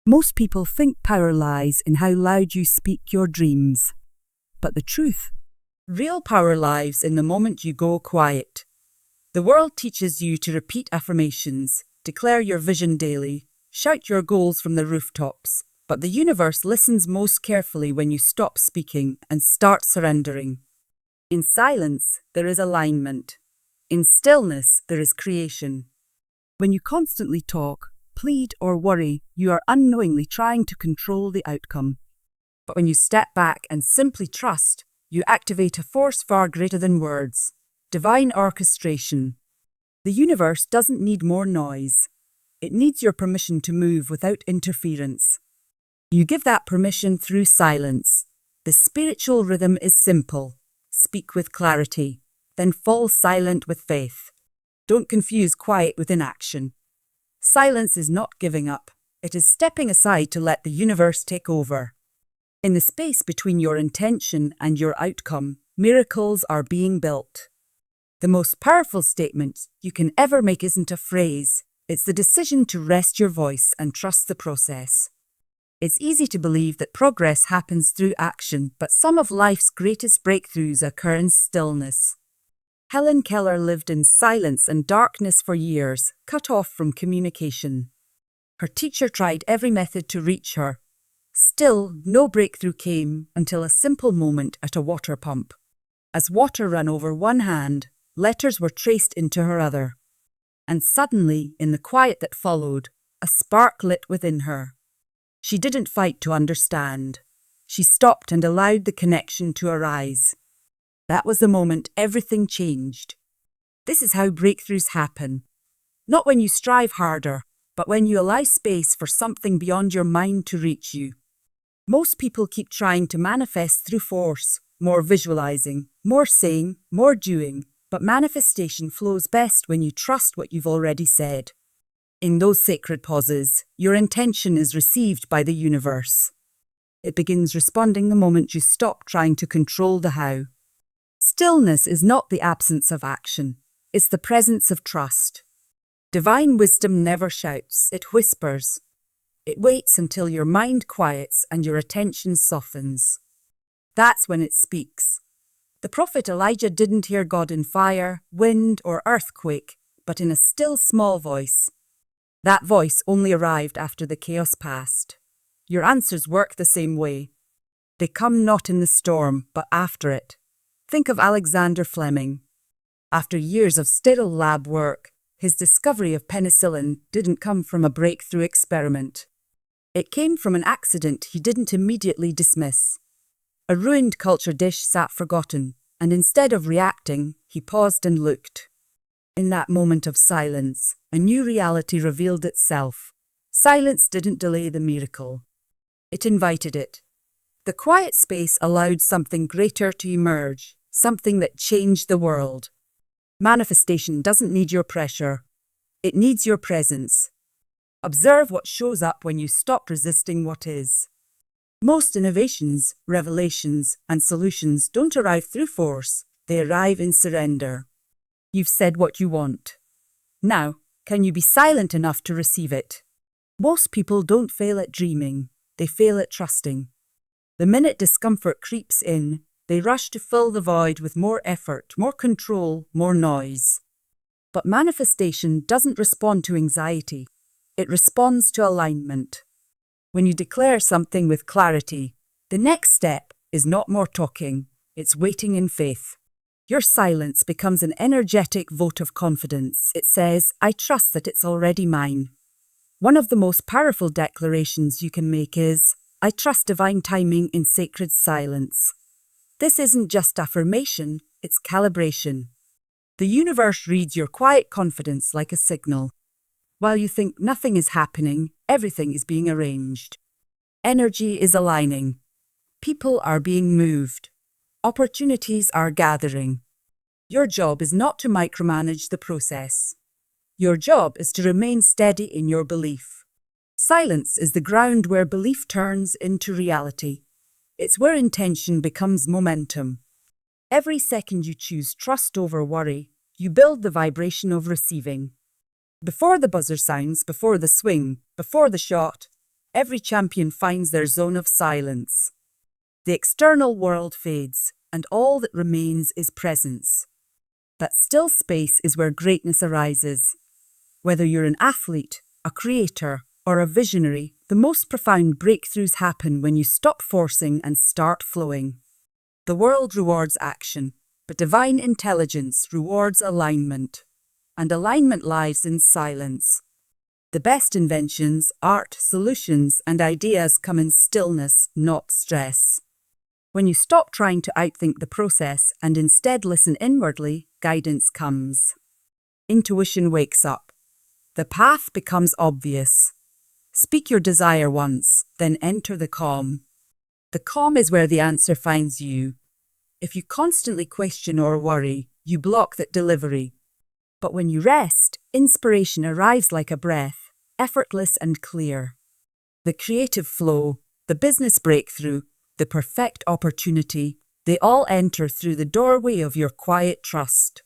Most people think power lies in how loud you speak your dreams. But the truth? Real power lies in the moment you go quiet. The world teaches you to repeat affirmations, declare your vision daily, shout your goals from the rooftops. But the universe listens most carefully when you stop speaking and start surrendering. In silence, there is alignment. In stillness, there is creation. When you constantly talk, plead, or worry, you are unknowingly trying to control the outcome. But when you step back and simply trust, you activate a force far greater than words. Divine orchestration. The universe doesn't need more noise. It needs your permission to move without interference. You give that permission through silence. The spiritual rhythm is simple. Speak with clarity, then fall silent with faith. Don't confuse quiet with inaction. Silence is not giving up. It is stepping aside to let the universe take over. In the space between your intention and your outcome, miracles are being built. The most powerful statement you can ever make isn't a phrase. It's the decision to rest your voice and trust the process. It's easy to believe that progress happens through action, but some of life's greatest breakthroughs occur in stillness. Helen Keller lived in silence and darkness for years, cut off from communication. Her teacher tried every method to reach her. Still, no breakthrough came until a simple moment at a water pump. As water ran over one hand, letters were traced into her other. And suddenly, in the quiet that followed, a spark lit within her. She didn't fight to understand. She stopped and allowed the connection to arise. That was the moment everything changed. This is how breakthroughs happen. Not when you strive harder, but when you allow space for something beyond your mind to reach you. Most people keep trying to manifest through force, more visualizing, more saying, more doing, but manifestation flows best when you trust what you've already said. In those sacred pauses, your intention is received by the universe. It begins responding the moment you stop trying to control the how. Stillness is not the absence of action, it's the presence of trust. Divine wisdom never shouts, it whispers. It waits until your mind quiets and your attention softens. That's when it speaks. The prophet Elijah didn't hear God in fire, wind, or earthquake, but in a still small voice. That voice only arrived after the chaos passed. Your answers work the same way. They come not in the storm, but after it. Think of Alexander Fleming. After years of sterile lab work, his discovery of penicillin didn't come from a breakthrough experiment. It came from an accident he didn't immediately dismiss. A ruined culture dish sat forgotten, and instead of reacting, he paused and looked. In that moment of silence, a new reality revealed itself. Silence didn't delay the miracle. It invited it. The quiet space allowed something greater to emerge, something that changed the world. Manifestation doesn't need your pressure. It needs your presence. Observe what shows up when you stop resisting what is. Most innovations, revelations, and solutions don't arrive through force. They arrive in surrender. You've said what you want. Now, can you be silent enough to receive it? Most people don't fail at dreaming. They fail at trusting. The minute discomfort creeps in, they rush to fill the void with more effort, more control, more noise. But manifestation doesn't respond to anxiety. It responds to alignment. When you declare something with clarity, the next step is not more talking, it's waiting in faith. Your silence becomes an energetic vote of confidence. It says, I trust that it's already mine. One of the most powerful declarations you can make is, I trust divine timing in sacred silence. This isn't just affirmation, it's calibration. The universe reads your quiet confidence like a signal. While you think nothing is happening, everything is being arranged. Energy is aligning. People are being moved. Opportunities are gathering. Your job is not to micromanage the process. Your job is to remain steady in your belief. Silence is the ground where belief turns into reality. It's where intention becomes momentum. Every second you choose trust over worry, you build the vibration of receiving. Before the buzzer sounds, before the swing, before the shot, Every champion finds their zone of silence. The external world fades, and all that remains is presence. That still space is where greatness arises. Whether you're an athlete, a creator, or a visionary, the most profound breakthroughs happen when you stop forcing and start flowing. The world rewards action, but divine intelligence rewards alignment. And alignment lies in silence. The best inventions, art, solutions, and ideas come in stillness, not stress. When you stop trying to outthink the process and instead listen inwardly, guidance comes. Intuition wakes up. The path becomes obvious. Speak your desire once, then enter the calm. The calm is where the answer finds you. If you constantly question or worry, you block that delivery. But when you rest, inspiration arrives like a breath, effortless and clear. The creative flow, the business breakthrough, the perfect opportunity, they all enter through the doorway of your quiet trust.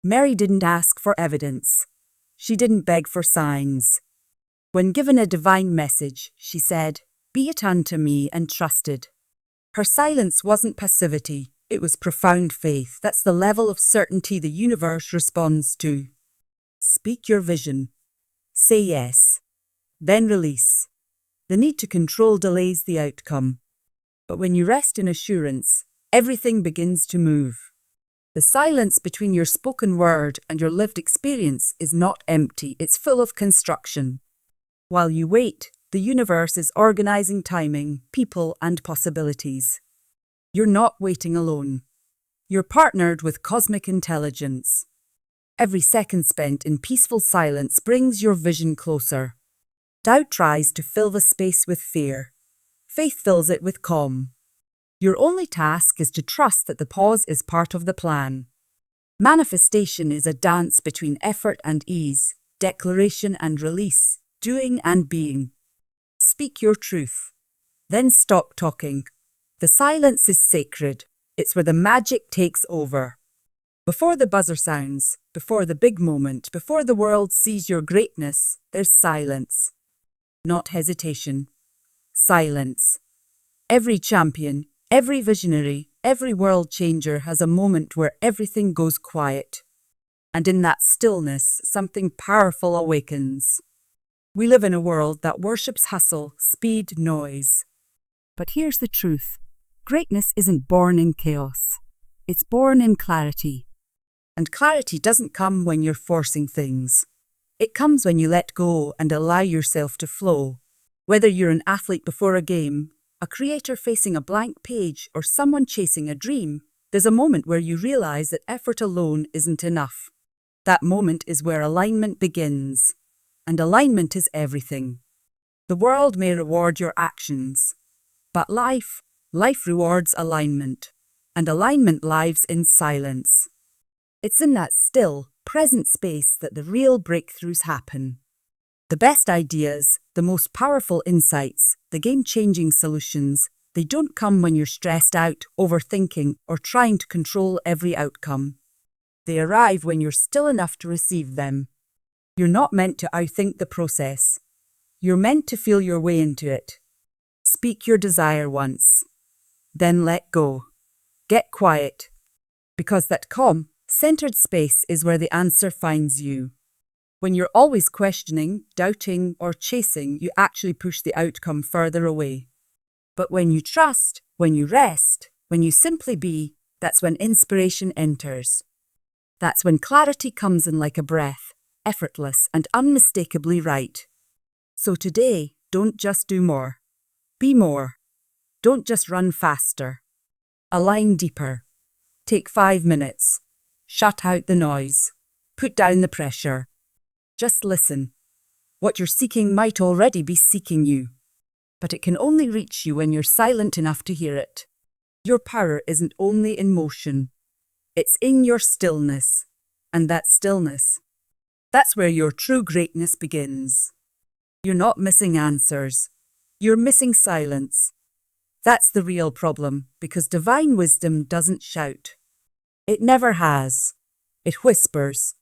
Mary didn't ask for evidence. She didn't beg for signs. When given a divine message, she said, "Be it unto me," and trusted. Her silence wasn't passivity, it was profound faith. That's the level of certainty the universe responds to. Speak your vision. Say yes. Then release. The need to control delays the outcome. But when you rest in assurance, everything begins to move. The silence between your spoken word and your lived experience is not empty, it's full of construction. While you wait, the universe is organizing timing, people, and possibilities. You're not waiting alone. You're partnered with cosmic intelligence. Every second spent in peaceful silence brings your vision closer. Doubt tries to fill the space with fear. Faith fills it with calm. Your only task is to trust that the pause is part of the plan. Manifestation is a dance between effort and ease, declaration and release, doing and being. Speak your truth. Then stop talking. The silence is sacred. It's where the magic takes over. Before the buzzer sounds, before the big moment, before the world sees your greatness, there's silence. Not hesitation. Silence. Every champion, every visionary, every world changer has a moment where everything goes quiet. And in that stillness, something powerful awakens. We live in a world that worships hustle, speed, noise. But here's the truth. Greatness isn't born in chaos. It's born in clarity. And clarity doesn't come when you're forcing things. It comes when you let go and allow yourself to flow. Whether you're an athlete before a game, a creator facing a blank page, or someone chasing a dream, there's a moment where you realize that effort alone isn't enough. That moment is where alignment begins. And alignment is everything. The world may reward your actions, but life rewards alignment. And alignment lives in silence. It's in that still, present space that the real breakthroughs happen. The best ideas, the most powerful insights, the game-changing solutions, they don't come when you're stressed out, overthinking, or trying to control every outcome. They arrive when you're still enough to receive them. You're not meant to outthink the process. You're meant to feel your way into it. Speak your desire once. Then let go. Get quiet. Because that calm, centered space is where the answer finds you. When you're always questioning, doubting, or chasing, you actually push the outcome further away. But when you trust, when you rest, when you simply be, that's when inspiration enters. That's when clarity comes in like a breath, effortless and unmistakably right. So today, don't just do more. Be more. Don't just run faster. Align deeper. Take 5 minutes. Shut out the noise. Put down the pressure. Just listen. What you're seeking might already be seeking you. But it can only reach you when you're silent enough to hear it. Your power isn't only in motion. It's in your stillness. And that stillness, that's where your true greatness begins. You're not missing answers. You're missing silence. That's the real problem, because divine wisdom doesn't shout. It never has. It whispers,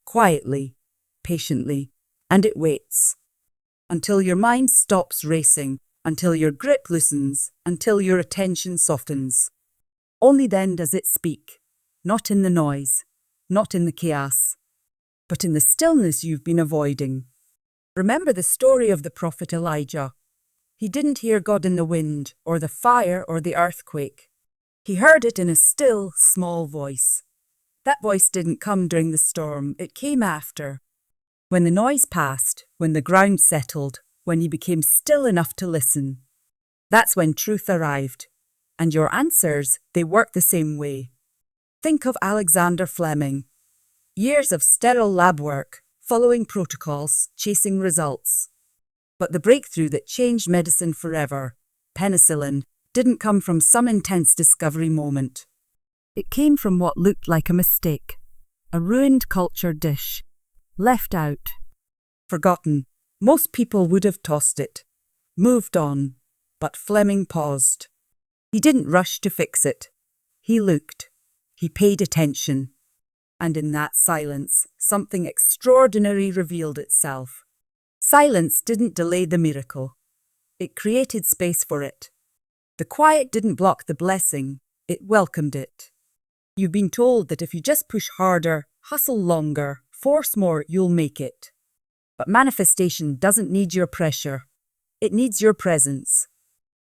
quietly, patiently, and it waits. until your mind stops racing, until your grip loosens, until your attention softens. Only then does it speak, not in the noise, not in the chaos, but in the stillness you've been avoiding. Remember the story of the prophet Elijah. He didn't hear God in the wind, or the fire, or the earthquake. He heard it in a still, small voice. That voice didn't come during the storm, it came after. When the noise passed, when the ground settled, when you became still enough to listen. That's when truth arrived. And your answers, they work the same way. Think of Alexander Fleming. Years of sterile lab work, following protocols, chasing results. But the breakthrough that changed medicine forever, penicillin, didn't come from some intense discovery moment. It came from what looked like a mistake, a ruined culture dish, left out, forgotten. Most people would have tossed it, moved on, but Fleming paused. He didn't rush to fix it. He looked. He paid attention. And in that silence, something extraordinary revealed itself. Silence didn't delay the miracle. It created space for it. The quiet didn't block the blessing, it welcomed it. You've been told that if you just push harder, hustle longer, force more, you'll make it. But manifestation doesn't need your pressure. It needs your presence.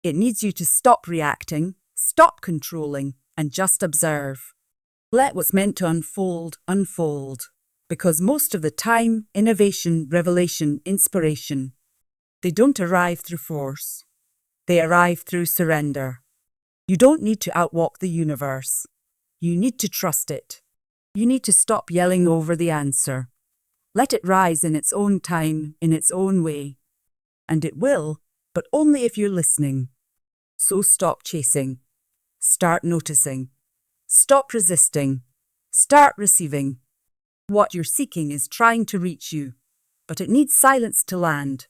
It needs you to stop reacting, stop controlling, and just observe. Let what's meant to unfold, unfold. Because most of the time, innovation, revelation, inspiration, they don't arrive through force. They arrive through surrender. You don't need to outwalk the universe. You need to trust it. You need to stop yelling over the answer. Let it rise in its own time, in its own way. And it will, but only if you're listening. So stop chasing. Start noticing. Stop resisting. Start receiving. What you're seeking is trying to reach you, but it needs silence to land.